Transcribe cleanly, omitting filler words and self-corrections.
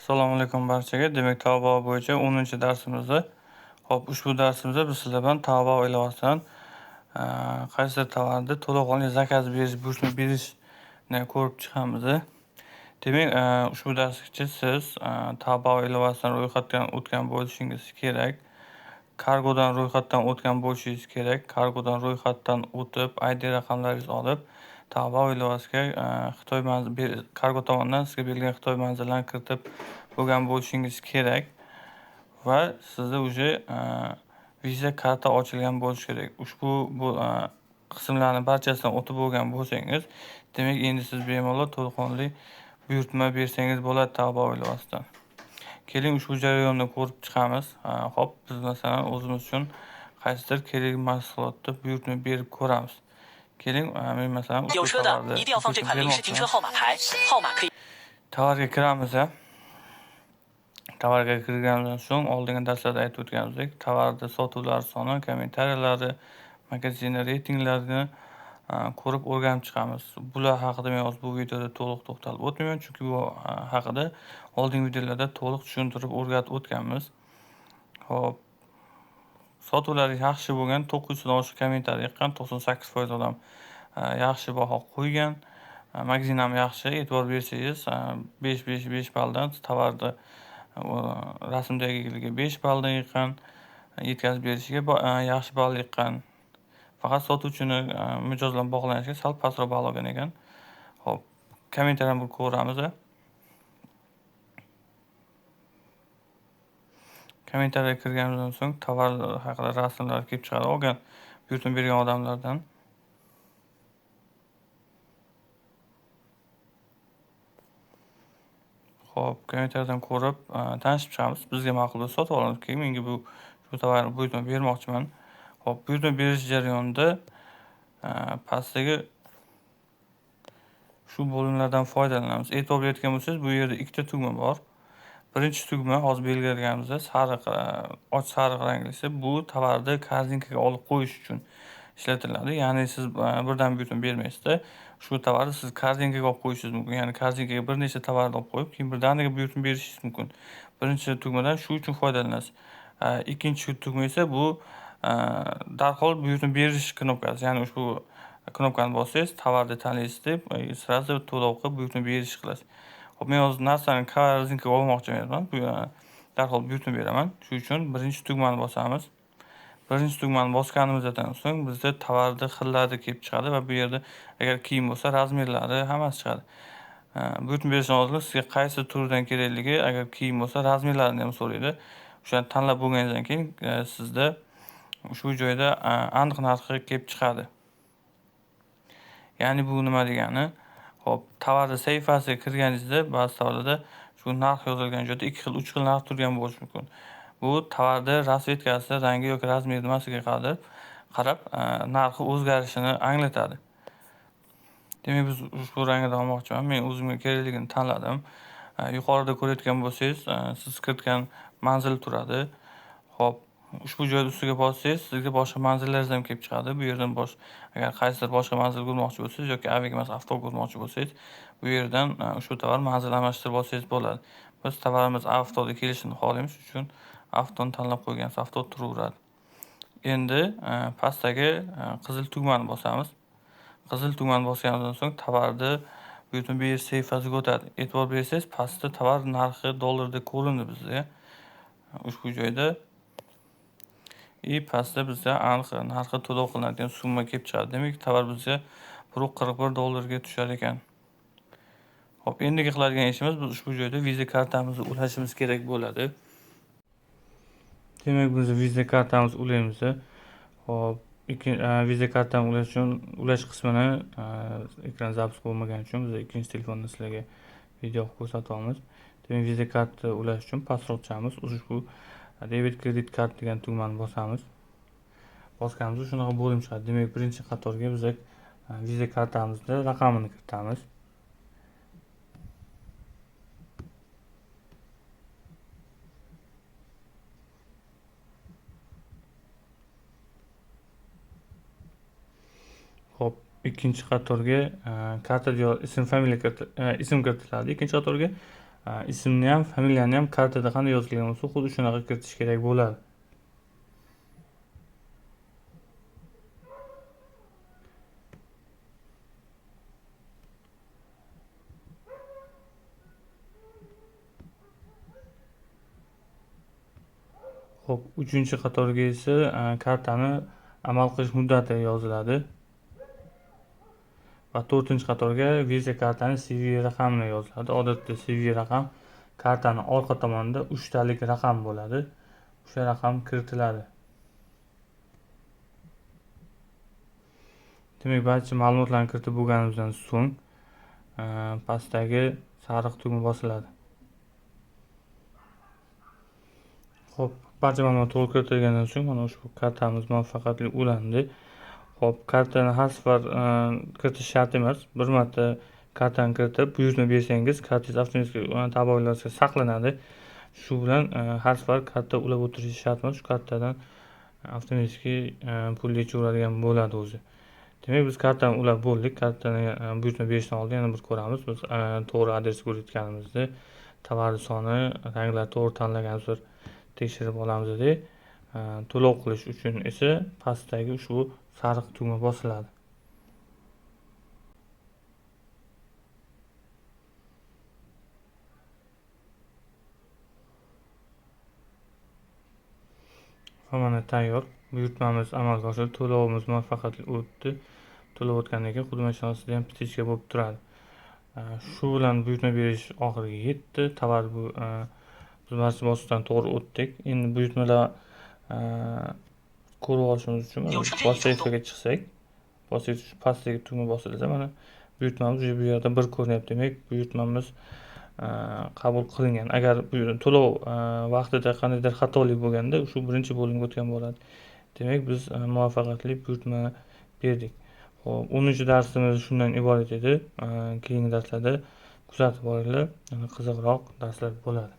Assalomu alaykum barchaga. Demak, Taobao bo'yicha 10-darsimizda. Xo'p, ushbu darsimizda biz sizlar bilan Taobao ilovasidan qaysidir tovarni to'laqonli zakaz berish buyurtma berishni ko'rib chiqamiz. Demak, ushbu darsgacha siz Taobao ilovasidan ro'yxatdan o'tgan bo'lishingiz kerak. Kargodan ro'yxatdan o'tgan bo'lishingiz kerak. Kargodan ro'yxatdan o'tib, ID raqamlaringizni olib, Taobao ilovasiga Xitoy kargo tomonidan sizga berilgan Xitoy manzillarini kiritib bo'lgan bo'lishingiz kerak va sizda уже viza karta ochilgan bo'lishi kerak. Ushbu qismlarni barchasidan o'tib bo'lgan bo'lsangiz, demak endi siz bemalol to'laqonli buyurtma bersangiz bo'ladi Taobao ilovasidan. Keling ushbu jarayonni ko'rib chiqamiz. Xo'p, biz masalan o'zimiz uchun qaysidir kerak mahsulotni buyurtma berib ko'ramiz. Keling, men masalan ushbu tovarga kiramiz. Tovarga kirganimizdan so'ng oldingi darslarda aytib o'tganimizdek, tovarni sotuvlar soni, kommentariyalari, magazin reytinglarini ko'rib o'rganib chiqamiz. Bular haqida men hozir bu videoda to'liq to'xtalib o'tmayman, chunki bu haqida oldingi videolarda to'liq tushuntirib o'rgatib o'tganmiz. Xo'p, sotuvlar yaxshi bo'lgan, 900 dan oshiq kommentariy yiqqan, 98% odam yaxshi baho qo'ygan. Magazin ham yaxshi, e'tibor bersangiz 5 balldan tovarni rasmdagiga 5 balldan yiqqan, yetkazib berishiga yaxshi ball yiqqan. Faqat sotuvchini mijoz bilan bog'lanishga sal pastroq ball olgan ekan. Xo'p, kommentariyani ko'ramiz. Kommentariyaga kirganimizdan so'ng tovar haqida rasmlar kelib chiqadi, olgan buyurtma bergan odamlardan. Xo'p, kommentariyadan ko'rib tanishib chiqamiz. Bizga ma'qul bo'lsa sotib olamiz. Keyin menga shu tovarni buyurtma bermoqchiman. Xo'p, buyurtma berish jarayonida pastdagi shu bo'limlardan foydalanamiz. E'tibor bergan bo'lsangiz, bu yerda ikkita tugma bor. Birinchi tugma hozir belgilaganimizda och sariq ranglisi, bu tovarni korzinkaga olib qo'yish uchun ishlatiladi. Ya'ni siz birdan buyurtma bermaysizda, shu tovarni siz korzinkaga olib qo'yishingiz mumkin. Ya'ni korzinkaga bir nechta tovarni olib qo'yib, keyin birdaniga buyurtma berishingiz mumkin. Birinchi tugmadan shu uchun foydalanasiz. Ikkinchi tugma esa bu darhol buyurtma berish knopkasi. Ya'ni ushbu knopkani bossangiz, tovarni tanlaysiz deb, sразу to'lovga buyurtma berish qilasiz. Xo'p, men hozir narsani korzinkaga olmoqchiman. Darhol buyurtma beraman. Shuning uchun birinchi tugmani bosamiz. Birinchi tugmani bosganimizdan so'ng bizda tovarni xillari kelib chiqadi va bu yerda agar kiyim bo'lsa, razmerlari hammasi chiqadi. Buyurtma berishdan oldin sizga qaysi turdan kerakligi, agar kiyim bo'lsa, razmerlarini ham so'raydi. O'shani tanlab bo'lganingizdan keyin sizda ushbu joyda aniq narxi kelib chiqadi. Ya'ni bu nima degani? Xo'p, tovarni sahifasiga kirganingizda ba'zi tovarlarda shu narx yozilgan joyda 2 xil, 3 xil narx turgan bo'lishi mumkin. Bu tovarni rasvetkasi, rangi yoki razmeri nimasiga qarab narxi o'zgarishini anglatadi. Demak, biz ushbu rangdan olmoqchiman. Men o'zimga kerakligini tanladim. Yuqorida ko'rayotgan bo'lsangiz, siz kiritgan manzil turadi. Xo'p, ushbu joyda ustiga bossangiz, sizga boshqa manzillaringiz ham kelib chiqadi. Bu yerdan agar qaysidir boshqa manzilga o'tmoqchi bo'lsangiz yoki aviaga emas, avtobusga o'tmoqchi bo'lsangiz, bu yerdan ushbu tovar manzil almashtirib olsangiz bo'ladi. Biz tovarimiz avtoda kelishini xohlaymiz, uchun avtoni tanlab qo'yganmiz. Avto turaveradi. Endi pastdagi qizil tugmani bosamiz. Qizil tugmani bosganimizdan so'ng tovarni buyurtma berish sahifasiga o'tadi. E'tibor bersangiz, pastda tovar narxi dollarda ko'rindi bizga. Ushbu joyda pastda bizga aniq narxi to'lov qilinadigan summa kelib chiqadi. Demak, tovar bizga $41 tushar ekan. Xo'p, endigi qiladigan ishimiz, biz ushbu joyda viza kartamizni ulashimiz kerak bo'ladi. Demak, biz viza kartamizni ulaymiz. Xo'p, viza kartani ulash uchun ulash qismini ekran zapis bo'lmagani uchun biz ikkinchi telefonda sizlarga video ko'rsatamiz. Demak, viza kartni ulash uchun passwordchamiz. Ushbu debit kredit kart degan tugmani bosamiz. Bosganimizda shunaqa bo'lim chiqadi. Demak, birinchi qatorga biz viza kartamizni raqamini kiritamiz. Xo'p, ikkinchi qatorga kartada ism kiritiladi. Ikkinchi qatorga Ismni ham, familiyani ham kartada qanday yozilgan bo'lsa, xuddi shunaqa kiritish kerak bo'ladi. Xo'p, 3-qatorga esa kartani amal qilish muddati yoziladi. Va 4-qatorga Visa kartani CVV raqami yoziladi. Odatda CVV raqam kartani orqa tomonida 3 talik raqam bo'ladi. O'sha raqam kiritiladi. Demak, barcha ma'lumotlarni kiritib bo'lganimizdan so'ng pastdagi sariq tugma bosiladi. Xo'p, barcha ma'lumot to'g'ri kiritilgandan so'ng mana ushbu kartamiz muvaffaqiyatli ulandi. Xo'p, kartani har safar kiritish shart emas. Bir marta kartani kiritib, buyurtma bersangiz, kartangiz avtomatik tablog'ingizga saqlanadi. Shu bilan har safar karta ulab o'tirish shart emas. Shu kartadan avtomatik pul yechaveradigan bo'ladi o'zi. Demak, biz kartani ulab bo'ldik. Kartani buyurtma berishdan oldin yana bir ko'ramiz. Biz to'g'ri adresga o'tganimizni, tovar soni, ranglar to'g'ri tanlaganimizni tekshirib olamiz. To'lov qilish uchun esa pastdagi ushbu sariq tugma bosiladi. Mana tayyor. Buyurtmamiz amalga oshirildi. To'lovimiz muvaffaqiyatli o'tdi. To'lov o'tgandan keyin xuddi mana shunaqasida ham ptichka bo'lib turadi. Shu bilan buyurtma berish oxiriga yetdi. Tovar bu biz barcha bosqichdan to'g'ri o'tdik. Endi buyurtmalar ko'rib olishimiz uchun bosh sahifaga chiqsak, pastdagi tugma bosilsa, mana buyurtmamiz bu yerda bir ko'ryapti. Demak, buyurtmamiz qabul qilingan. Agar to'lov vaqtida qandaydir xatolik bo'lganda, shu birinchi bo'limga o'tgan bo'ladi. Demak, biz muvaffaqiyatli buyurtma berdik. Xo'p, 10-darsimiz shundan iborat edi. Keyingi darslarda kuzatib boringlar, qiziqroq darslar bo'ladi.